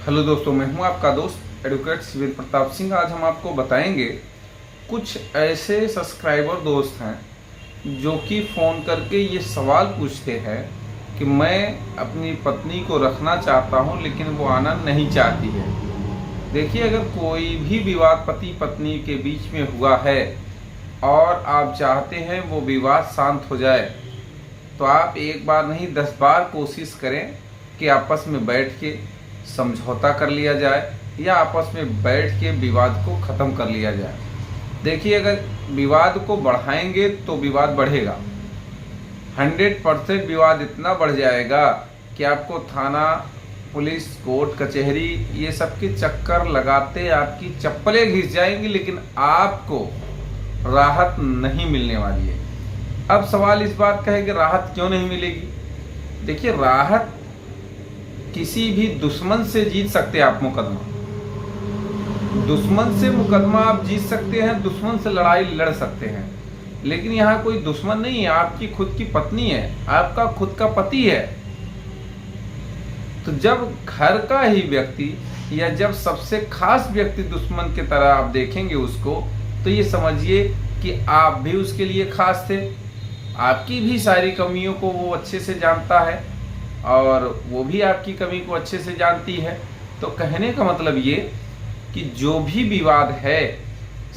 Hello दोस्तों, मैं हूं आपका दोस्त एडवोकेट शिविर प्रताप सिंह। आज हम आपको बताएंगे कुछ ऐसे सब्सक्राइबर दोस्त हैं जो कि फ़ोन करके ये सवाल पूछते हैं कि मैं अपनी पत्नी को रखना चाहता हूं लेकिन वो आना नहीं चाहती है। देखिए, अगर कोई भी विवाद पति पत्नी के बीच में हुआ है और आप चाहते हैं वो विवाद शांत हो जाए, तो आप एक बार नहीं 10 बार कोशिश करें कि आपस में बैठ के समझौता कर लिया जाए या आपस में बैठ के विवाद को ख़त्म कर लिया जाए। देखिए, अगर विवाद को बढ़ाएंगे तो विवाद बढ़ेगा। 100% विवाद इतना बढ़ जाएगा कि आपको थाना, पुलिस, कोर्ट, कचहरी ये सब के चक्कर लगाते आपकी चप्पलें घिस जाएंगी, लेकिन आपको राहत नहीं मिलने वाली है। अब सवाल इस बात का है कि राहत क्यों नहीं मिलेगी। देखिए, राहत किसी भी दुश्मन से जीत सकते हैं आप मुकदमा। दुश्मन से मुकदमा आप जीत सकते हैं, दुश्मन से लड़ाई लड़ सकते हैं, लेकिन यहाँ कोई दुश्मन नहीं है, आपकी खुद की पत्नी है, आपका खुद का पति है। तो जब घर का ही व्यक्ति या जब सबसे खास व्यक्ति दुश्मन की तरह आप देखेंगे उसको, तो ये समझिए कि आप भी उसके लिए खास थे। आपकी भी सारी कमियों को वो अच्छे से जानता है और वो भी आपकी कमी को अच्छे से जानती है। तो कहने का मतलब ये कि जो भी विवाद है,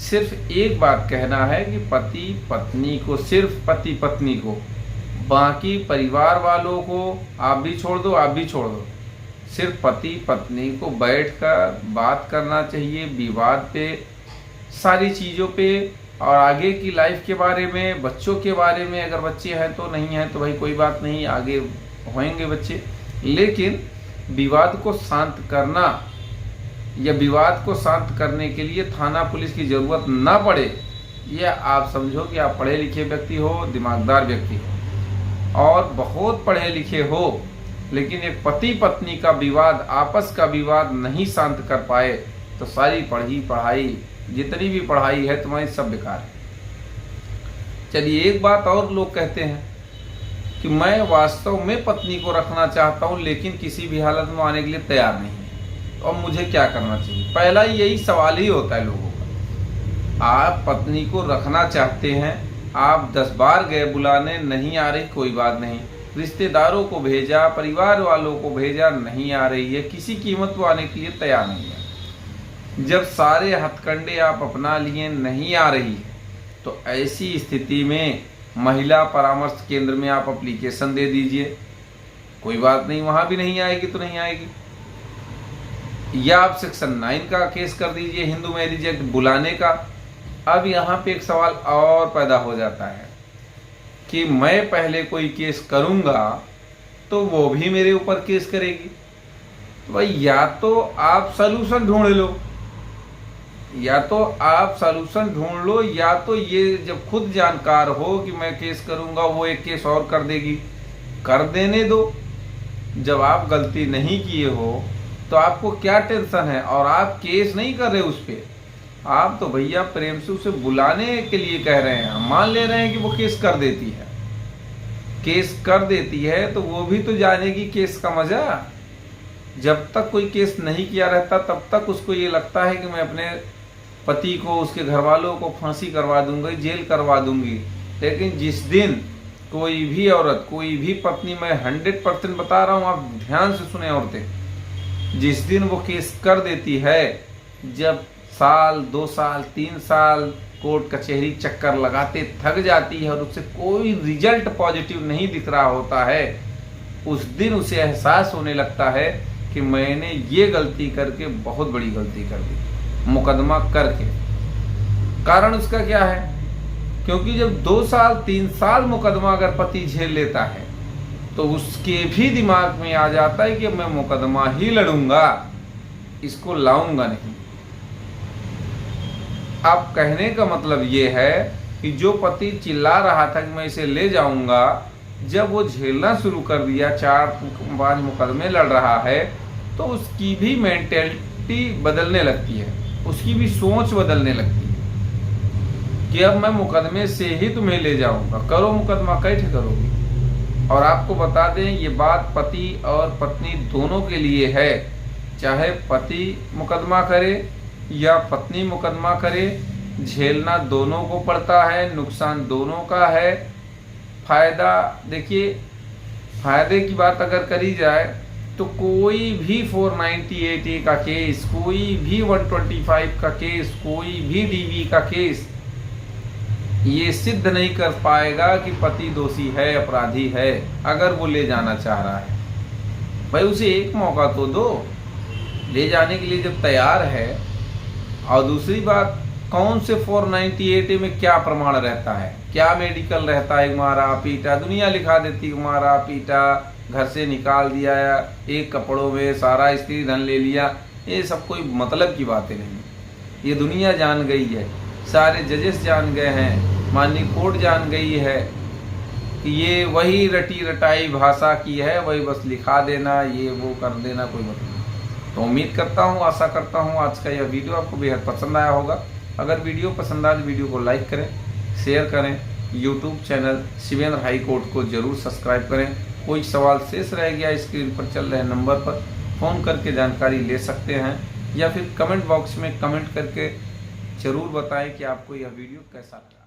सिर्फ एक बात कहना है कि पति पत्नी को, सिर्फ पति पत्नी को, बाकी परिवार वालों को आप भी छोड़ दो, आप भी छोड़ दो। सिर्फ पति पत्नी को बैठकर बात करना चाहिए विवाद पे, सारी चीज़ों पे, और आगे की लाइफ के बारे में, बच्चों के बारे में। अगर बच्चे हैं तो नहीं हैं तो भाई कोई बात नहीं, आगे होंगे बच्चे। लेकिन विवाद को शांत करना या विवाद को शांत करने के लिए थाना पुलिस की ज़रूरत ना पड़े, यह आप समझो कि आप पढ़े लिखे व्यक्ति हो, दिमागदार व्यक्ति हो और बहुत पढ़े लिखे हो, लेकिन एक पति पत्नी का विवाद, आपस का विवाद नहीं शांत कर पाए तो सारी पढ़ाई जितनी भी पढ़ाई है तुम्हारी सब बेकार है। चलिए, एक बात और लोग कहते हैं कि मैं वास्तव में पत्नी को रखना चाहता हूं लेकिन किसी भी हालत में आने के लिए तैयार नहीं है, तो अब मुझे क्या करना चाहिए। पहला यही सवाल ही होता है लोगों का। आप पत्नी को रखना चाहते हैं, आप 10 बार गए बुलाने, नहीं आ रही, कोई बात नहीं, रिश्तेदारों को भेजा, परिवार वालों को भेजा, नहीं आ रही है, किसी कीमत को आने के लिए तैयार नहीं है। जब सारे हथकंडे आप अपना लिए, नहीं आ रही है, तो ऐसी स्थिति में महिला परामर्श केंद्र में आप एप्लीकेशन दे दीजिए। कोई बात नहीं, वहां भी नहीं आएगी तो नहीं आएगी, या आप सेक्शन 9 का केस कर दीजिए, हिंदू मैरिज एक्ट बुलाने का। अब यहाँ पे एक सवाल और पैदा हो जाता है कि मैं पहले कोई केस करूंगा तो वो भी मेरे ऊपर केस करेगी। तो भाई, या तो आप सलूशन ढूंढ लो, या तो आप सलूशन ढूंढ लो, या तो ये जब खुद जानकार हो कि मैं केस करूंगा, वो एक केस और कर देगी, कर देने दो। जब आप गलती नहीं किए हो तो आपको क्या टेंशन है, और आप केस नहीं कर रहे उस पर, आप तो भैया प्रेम से उसे बुलाने के लिए कह रहे हैं। हम मान ले रहे हैं कि वो केस कर देती है, केस कर देती है तो वो भी तो जानेगी केस का मजा। जब तक कोई केस नहीं किया रहता तब तक उसको ये लगता है कि मैं अपने पति को, उसके घर वालों को फांसी करवा दूंगी, जेल करवा दूंगी। लेकिन जिस दिन कोई भी औरत, कोई भी पत्नी, मैं 100% बता रहा हूँ, आप ध्यान से सुने औरतें, जिस दिन वो केस कर देती है, जब साल, 2 साल, 3 साल कोर्ट कचहरी चक्कर लगाते थक जाती है और उससे कोई रिजल्ट पॉजिटिव नहीं दिख रहा होता है, उस दिन उसे एहसास होने लगता है कि मैंने ये गलती करके बहुत बड़ी गलती कर दी, मुकदमा करके। कारण उसका क्या है? क्योंकि जब 2 साल 3 साल मुकदमा अगर पति झेल लेता है तो उसके भी दिमाग में आ जाता है कि मैं मुकदमा ही लड़ूंगा, इसको लाऊंगा नहीं। अब कहने का मतलब ये है कि जो पति चिल्ला रहा था कि मैं इसे ले जाऊंगा, जब वो झेलना शुरू कर दिया, 4-5 मुकदमे लड़ रहा है, तो उसकी भी मेंटेलिटी बदलने लगती है, उसकी भी सोच बदलने लगती है कि अब मैं मुकदमे से ही तुम्हें ले जाऊंगा, करो मुकदमा, कैसे करोगी। और आपको बता दें, ये बात पति और पत्नी दोनों के लिए है। चाहे पति मुकदमा करे या पत्नी मुकदमा करे, झेलना दोनों को पड़ता है, नुकसान दोनों का है। फायदा देखिए, फायदे की बात अगर करी जाए तो कोई भी 498A का केस, कोई भी 125 का केस, कोई भी DV का केस ये सिद्ध नहीं कर पाएगा कि पति दोषी है, अपराधी है। अगर वो ले जाना चाह रहा है, भाई उसे एक मौका तो दो, ले जाने के लिए जब तैयार है। और दूसरी बात, कौन से 498A में क्या प्रमाण रहता है, क्या मेडिकल रहता है, मारा पीटा, दुनिया लिखा देती है, मारा पीटा, घर से निकाल दिया, एक कपड़ों में सारा स्त्री धन ले लिया। ये सब कोई मतलब की बातें नहीं। ये दुनिया जान गई है, सारे जजेस जान गए हैं, माननीय कोर्ट जान गई है कि ये वही रटी रटाई भाषा की है, वही बस लिखा देना, ये वो कर देना, कोई मतलब नहीं। तो उम्मीद करता हूँ, आशा करता हूँ आज का यह वीडियो आपको बेहद पसंद आया होगा। अगर वीडियो पसंद आए तो वीडियो को लाइक करें, शेयर करें। YouTube channel Shivendra high court को जरूर सब्सक्राइब करें। कोई सवाल शेष रह गया, स्क्रीन पर चल रहे नंबर पर फ़ोन करके जानकारी ले सकते हैं, या फिर कमेंट बॉक्स में कमेंट करके ज़रूर बताएं कि आपको यह वीडियो कैसा लगा।